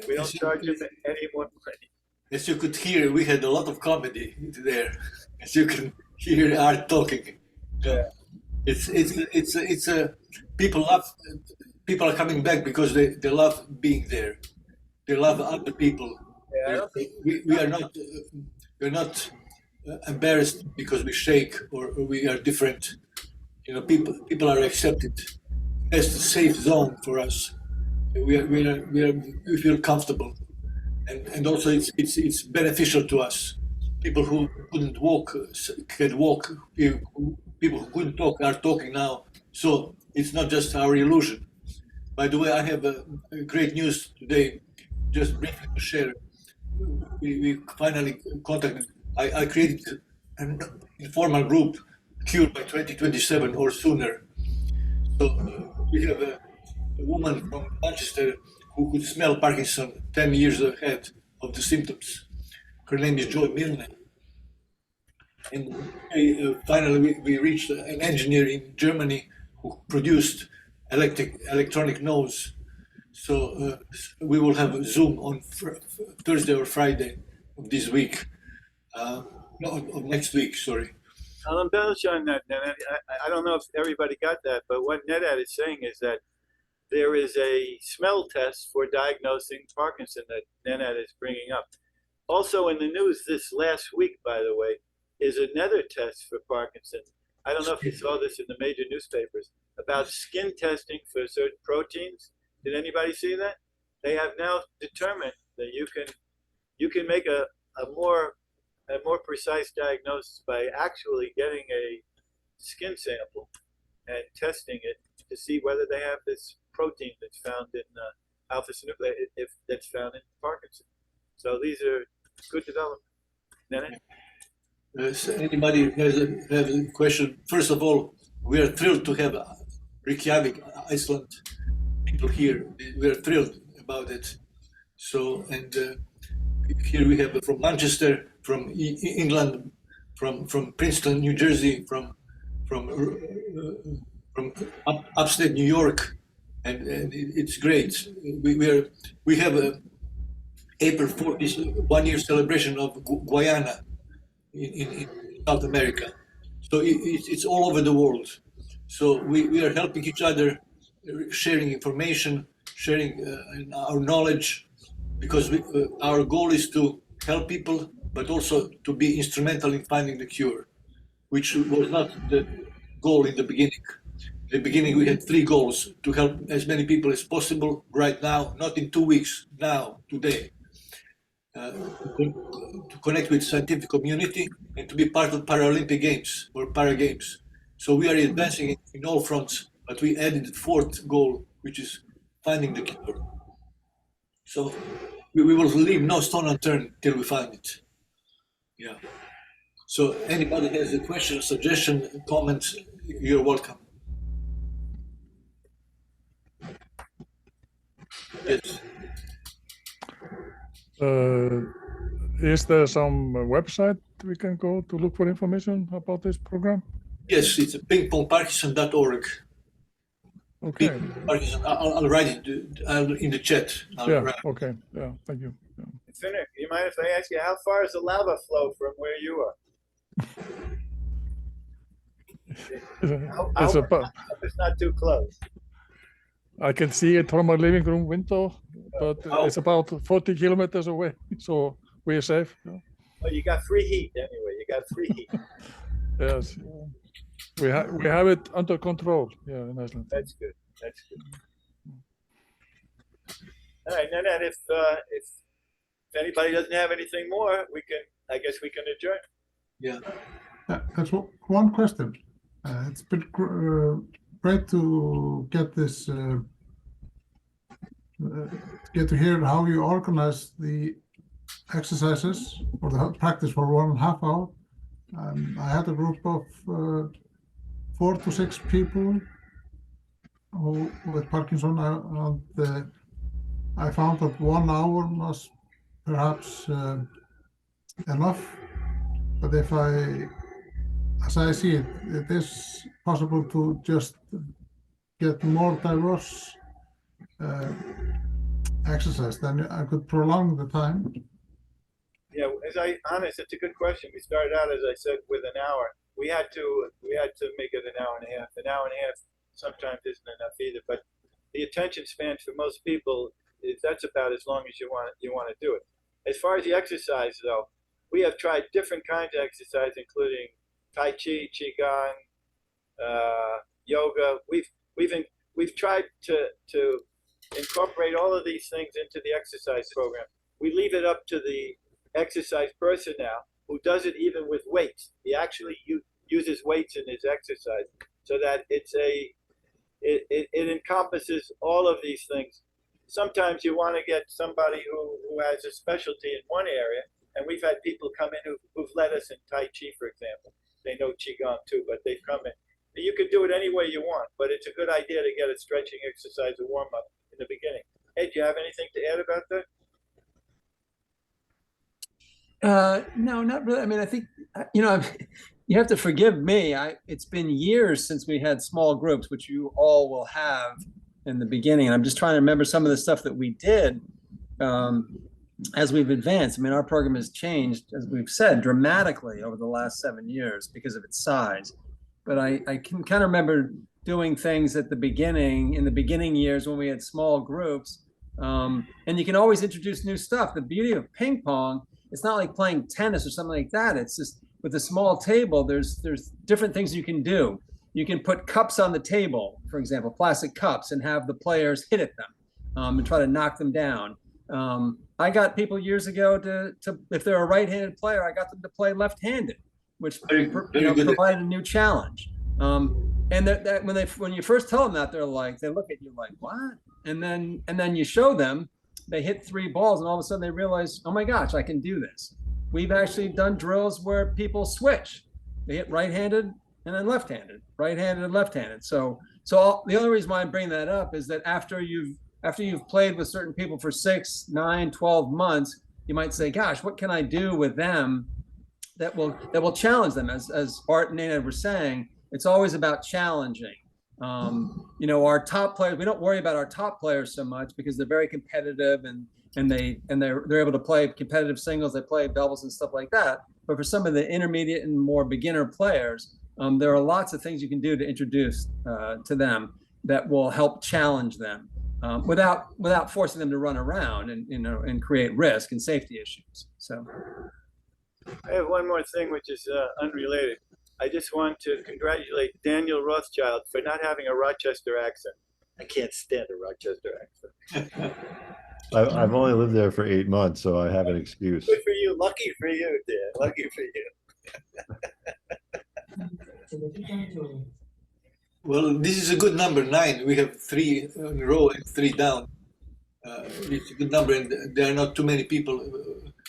We don't charge them any more money. As you could hear, we had a lot of comedy there. As you can hear Art talking. Yeah. It's people love. People are coming back because they love being there. They love other people. Yeah. We're not embarrassed because we shake or we are different. You know, people are accepted as the safe zone for us. We feel comfortable, and also it's beneficial to us. People who couldn't walk can walk. People who couldn't talk are talking now. So it's not just our illusion. By the way, I have a great news today. Just briefly to share, we finally contacted. I created an informal group, Cured by 2027 or sooner. So we have a woman from Manchester who could smell Parkinson 10 years ahead of the symptoms. Her name is Joy Milne. And finally, we reached an engineer in Germany who produced electronic nose. So we will have a Zoom on Thursday or Friday of this week, of next week, sorry. I'll embellish on that, Nenad. I don't know if everybody got that, but what Nenad is saying is that there is a smell test for diagnosing Parkinson that Nenad is bringing up. Also in the news this last week, by the way, is another test for Parkinson. I don't know if you saw this in the major newspapers, about skin testing for certain proteins. Did anybody see that? They have now determined that you can make a more precise diagnosis by actually getting a skin sample and testing it to see whether they have this protein that's found in alpha-synuclein, if that's found in Parkinson. So these are good developments. So anybody has a question? First of all, we are thrilled to have Reykjavik, Iceland people here. We are thrilled about it. So, and here we have from Manchester, from England, from Princeton, New Jersey, from upstate New York, and it's great. We have a April 4th is 1 year celebration of Guyana in South America. So it's all over the world. So we are helping each other, sharing information, sharing our knowledge, because our goal is to help people, but also to be instrumental in finding the cure, which was not the goal in the beginning. In the beginning, we had 3 goals: to help as many people as possible right now, not in 2 weeks, now, today. To connect with scientific community and to be part of Paralympic Games or Para Games. So we are advancing in all fronts, but we added the 4th goal, which is finding the cure. So we will leave no stone unturned till we find it. Yeah. So anybody has a question, suggestion, comments, you're welcome. Yes. Is there some website we can go to look for information about this program? Yes, it's PingPongParkinson.org. Okay. Parkinson, I'll write it in the chat. Yeah. Okay. Yeah. Thank you. Yeah. Finnick, you mind if I ask you, how far is the lava flow from where you are? It's about, It's not too close. I can see it from my living room window, but it's about 40 kilometers away, so we're safe. Yeah. Well, you got free heat anyway. You got free heat. Yes, we have it under control. Yeah, in Iceland. That's good. That's good. All right, Nanette, if anybody doesn't have anything more, I guess we can adjourn. Yeah. That's one question. It's been great to get this, get to hear how you organize the exercises or the practice for 1.5 hours. I had a group of 4 to 6 people who with Parkinson, and I found that 1 hour was perhaps enough. But as I see it, it is possible to just get more diverse exercise. Then I could prolong the time. Yeah, it's a good question. We started out, as I said, with an hour. We had to make it an hour and a half. An hour and a half sometimes isn't enough either. But the attention span for most people that's about as long as you want to do it. As far as the exercise, though, we have tried different kinds of exercise, including Tai Chi, Qigong, yoga. We've tried to incorporate all of these things into the exercise program. We leave it up to the exercise person now, who does it even with weights. He actually uses weights in his exercise, so that it encompasses all of these things. Sometimes you want to get somebody who has a specialty in one area, and we've had people come in who've led us in Tai Chi, for example. They know Qigong too, but they've come in. You can do it any way you want, but it's a good idea to get a stretching exercise, a warm-up in the beginning. Ed, do you have anything to add about that? No, not really. I mean, I think, you have to forgive me. It's been years since we had small groups, which you all will have in the beginning. And I'm just trying to remember some of the stuff that we did as we've advanced. I mean, our program has changed, as we've said, dramatically over the last 7 years because of its size. But I can kind of remember doing things in the beginning years when we had small groups. And you can always introduce new stuff. The beauty of ping pong, it's not like playing tennis or something like that. It's just with a small table, there's different things you can do. You can put cups on the table, for example, plastic cups, and have the players hit at them and try to knock them down. I got people years ago to if they're a right-handed player, I got them to play left-handed, which provided a new challenge. And that when you first tell them that, they look at you like, what? And then you show them, they hit 3 balls, and all of a sudden they realize, oh my gosh, I can do this. We've actually done drills where people switch. They hit right-handed and then left-handed, right-handed and left-handed. So the only reason why I'm bringing that up is that after you've played with certain people for 6, 9, 12 months, you might say, gosh, what can I do with them that will challenge them? As Art and Nana were saying, it's always about challenging. Our top players, we don't worry about our top players so much because they're very competitive and they're able to play competitive singles, they play doubles and stuff like that. But for some of the intermediate and more beginner players, there are lots of things you can do to introduce to them that will help challenge them without forcing them to run around and create risk and safety issues. So I have one more thing which is unrelated. I just want to congratulate Daniel Rothschild for not having a Rochester accent. I can't stand a Rochester accent. I've only lived there for 8 months, so I have an excuse. Good for you. Lucky for you, Dan. Lucky for you. Well, this is a good number, 9. We have 3 in a row and 3 down. It's a good number, and there are not too many people.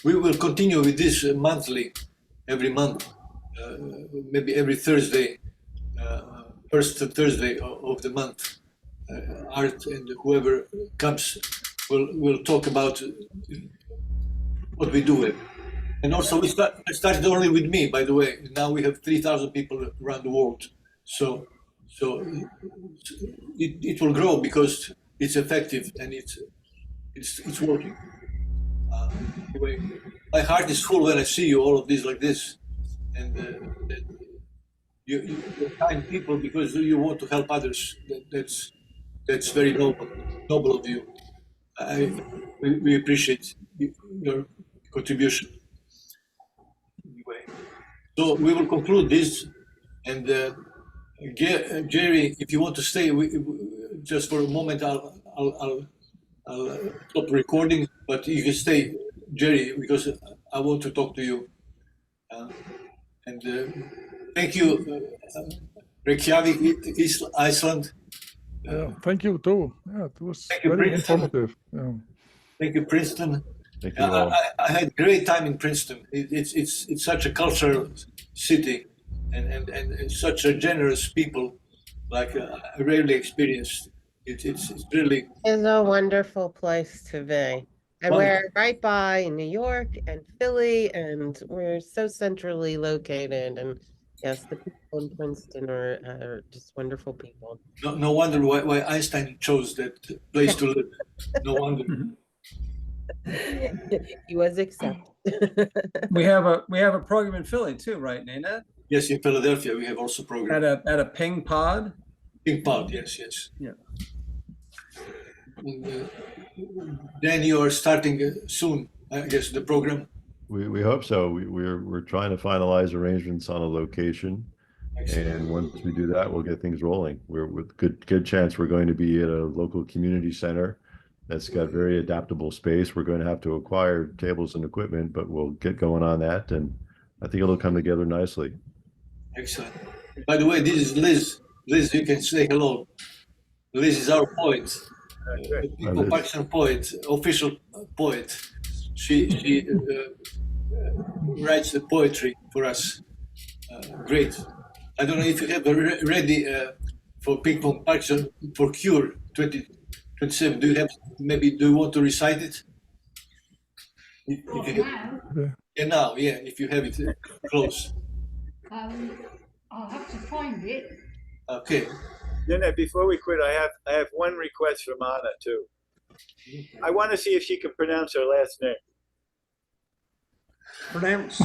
We will continue with this monthly, every month, maybe every Thursday, first Thursday of the month. Art and whoever comes will talk about what we do. And also, I started only with me, by the way. Now we have 3,000 people around the world. So So it will grow because it's effective and it's working. Anyway, my heart is full when I see you all of this like this, and you're kind people because you want to help others. That's very noble of you. We appreciate your contribution. Anyway, so we will conclude this, and Jerry, if you want to stay, just for a moment, I'll stop recording, but you can stay, Jerry, because I want to talk to you. And thank you, Reykjavik, Iceland. Yeah, thank you too. Yeah, it was Thank you, very Princeton. informative. Yeah. Thank you, Princeton. Thank you all. I had great time in Princeton. It's such a cultural city, and such a generous people, like I rarely experienced. It's really It's a wonderful place to be. And we're right by New York and Philly, and we're so centrally located. And yes, the people in Princeton are just wonderful people. no wonder why Einstein chose that place to live. No wonder. He was accepted. We have a program in Philly too, right, Nina? Yes, in Philadelphia we have also program. At a Ping Pod. PingPong, yes. Yeah. And, then you are starting soon, I guess, the program. We hope so. We're trying to finalize arrangements on a location, and once we do that, we'll get things rolling. We're with good chance we're going to be at a local community center that's got very adaptable space. We're going to have to acquire tables and equipment, but we'll get going on that, and I think it'll come together nicely. Excellent. By the way, this is Liz. Liz, you can say hello. Liz is our poet, PingPongParkinson poet, official poet. She writes the poetry for us. Great. I don't know if you have ready for PingPongParkinson for Cure 2027. Do you have, maybe, do you want to recite it? If you have, now, if you have it close. I'll have to find it. Okay. Then before we quit, I have one request from Anna too. I want to see if she can pronounce her last name. Pronounce.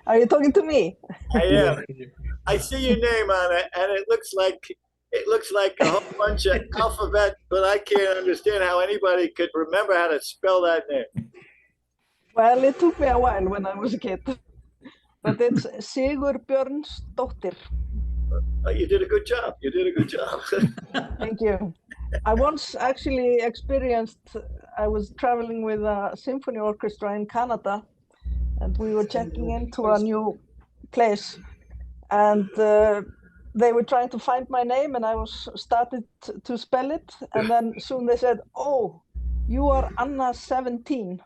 Are you talking to me? I am. I see your name on it, and it looks like a whole bunch of alphabet, but I can't understand how anybody could remember how to spell that name. Well, it took me a while when I was a kid. But it's Sigurbjörnsdóttir. You did a good job. Thank you. I once actually experienced, I was traveling with a symphony orchestra in Canada, and we were checking into a new place, and they were trying to find my name, and I started to spell it, and then soon they said, "Oh, you are Anna 17,"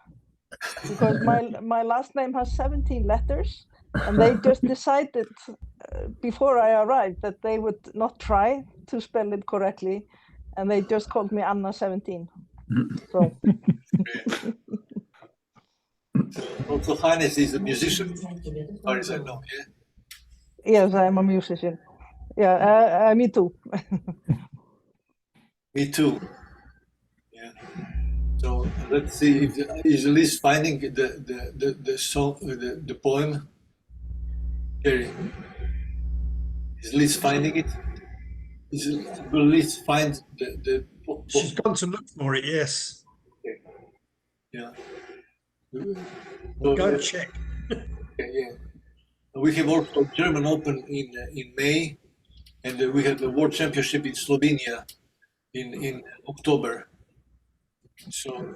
because my last name has 17 letters. And they just decided before I arrived that they would not try to spell it correctly, and they just called me Anna 17. So. Also, Hannes is a musician, as far as I know. Yeah. Yes, I'm a musician. Yeah, me too. Me too. Yeah. So let's see if is Liz finding the song, the poem. Jerry, is Liz finding it? Will Liz find the She's gone to look for it, yes. Okay. Yeah. We'll go check. Yeah. We have also German Open in May, and we have the World Championship in Slovenia in October. So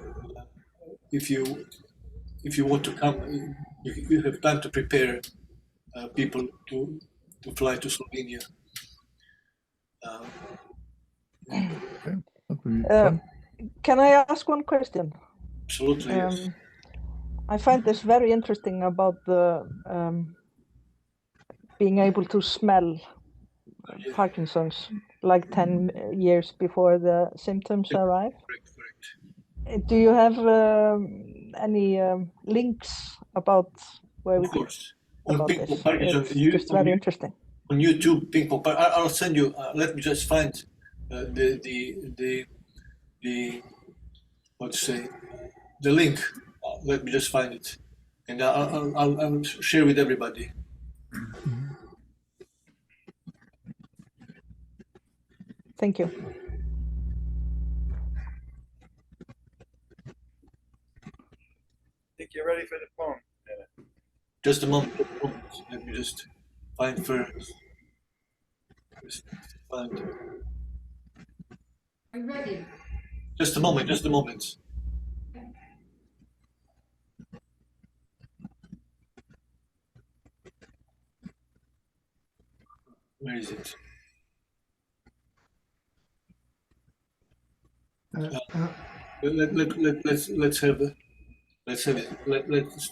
if you want to come, you have time to prepare people to fly to Slovenia. Can I ask one question? Absolutely, yes. I find this very interesting about the being able to smell Parkinson's like 10 years before the symptoms arrive. Correct. Do you have any links about where we Of can course. about On this? PingPongParkinson, It's just very interesting. on YouTube, Ping Pong Park. I'll send you. Let me just find the what to say, the link. Let me just find it, and I'll share with everybody. Thank you. I think you're ready for the poem. Just a moment. Let me just find first. Just find. Are you ready? Just a moment. Just a moment. Where is it? Let's have it. Let's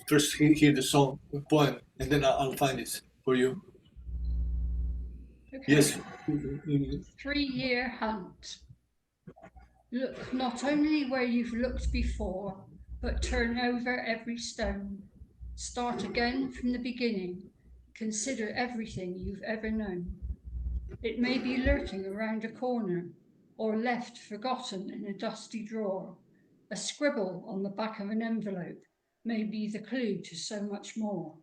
first hear the song, the poem, and then I'll find it for you. Okay. Yes. 3-year hunt. Look not only where you've looked before, but turn over every stone. Start again from the beginning. Consider everything you've ever known. It may be lurking around a corner, or left forgotten in a dusty drawer. A scribble on the back of an envelope may be the clue to so much more.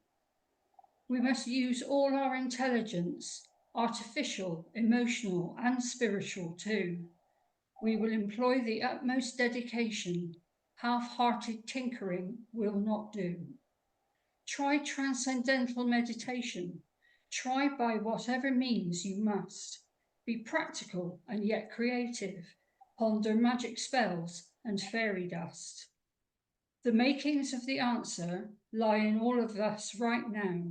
We must use all our intelligence, artificial, emotional, and spiritual too. We will employ the utmost dedication. Half-hearted tinkering will not do. Try transcendental meditation. Try by whatever means you must. Be practical and yet creative. Ponder magic spells and fairy dust. The makings of the answer lie in all of us right now.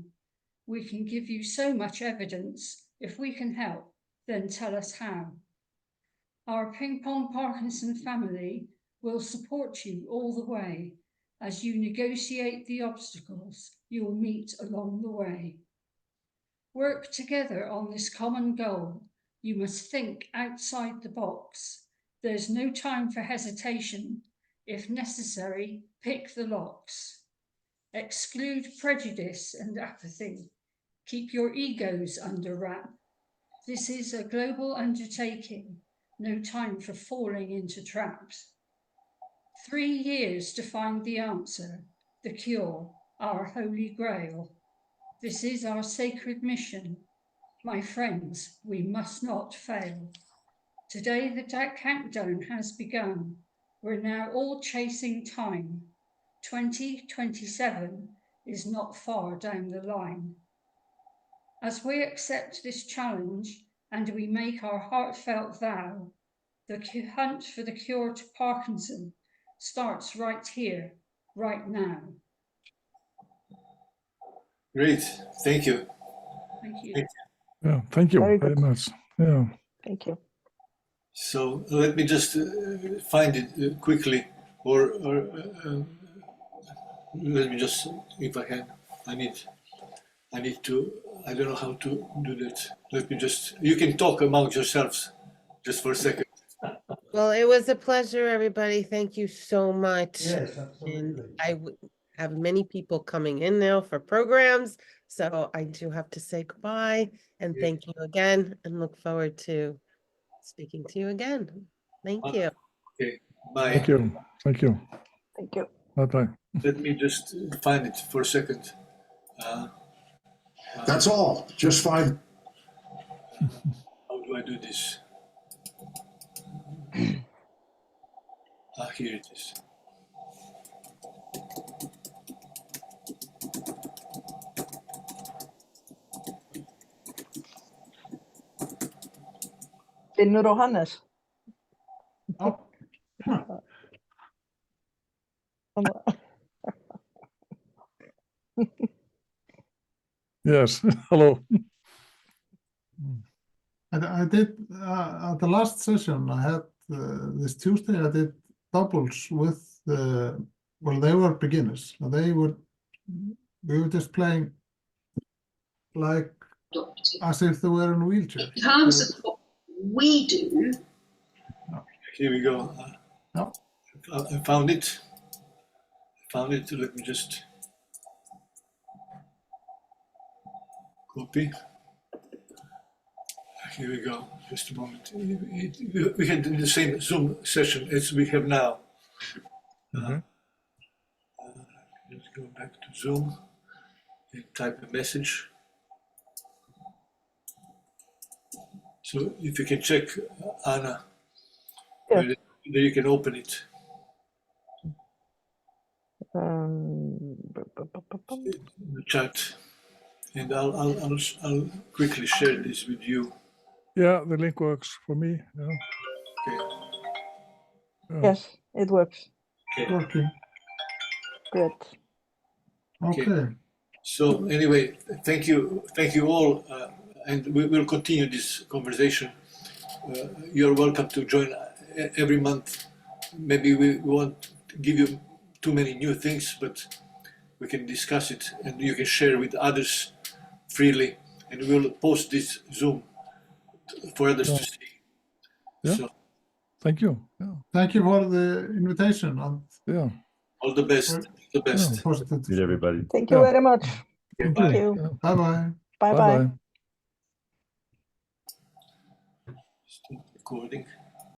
We can give you so much evidence. If we can help, then tell us how. Our PingPongParkinson family will support you all the way as you negotiate the obstacles you'll meet along the way. Work together on this common goal. You must think outside the box. There's no time for hesitation. If necessary, pick the locks. Exclude prejudice and apathy. Keep your egos under wrap. This is a global undertaking. No time for falling into traps. 3 years to find the answer, the cure, our holy grail. This is our sacred mission. My friends, we must not fail. Today the countdown has begun. We're now all chasing time. 2027 is not far down the line. As we accept this challenge and we make our heartfelt vow, the hunt for the cure to Parkinson starts right here, right now. Great. Thank you. Thank you. Yeah, thank you Very very good. much. Yeah. Thank you. So let me just find it quickly, or let me just, if I can, I need to, I don't know how to do that. Let me just, you can talk among yourselves just for a second. Well, it was a pleasure, everybody. Thank you so much. Yes, And absolutely. I have many people coming in now for programs, so I do have to say goodbye and Yeah. thank you again and look forward to speaking to you again. Thank you. Okay, bye. Thank you. Thank you. Thank you. Bye-bye. Let me just find it for a second. That's all. Just fine. How do I do this? Here it is. Finnur og Hannes. Já. Yes. Hello. I did at the last session I had this Tuesday I did doubles with well, they were beginners. We were just playing like as if they were in a wheelchair. In terms of what we do, Here we go. No. I found it. Let me just copy. Here we go. Just a moment. We had the same Zoom session as we have now. Okay. Let's go back to Zoom and type a message. So if you can check, Anna, Yeah. whether you can open it. Um, In the chat, and I'll quickly share this with you. Yeah, the link works for me. Yeah. Okay. Yeah. yes, it works. Okay. Working. Great. Okay. So anyway, thank you all, and we will continue this conversation. You're welcome to join every month. Maybe we won't give you too many new things, but we can discuss it, and you can share with others freely, and we'll post this Zoom for others to see. Yeah. So Thank you. Yeah. Thank you for the invitation and Yeah. all the best. The best. positive. Meet everybody. Thank you Yeah. very much. Thank Thank you. you. Yeah. Bye-bye. Bye bye. Bye-bye. Stop recording.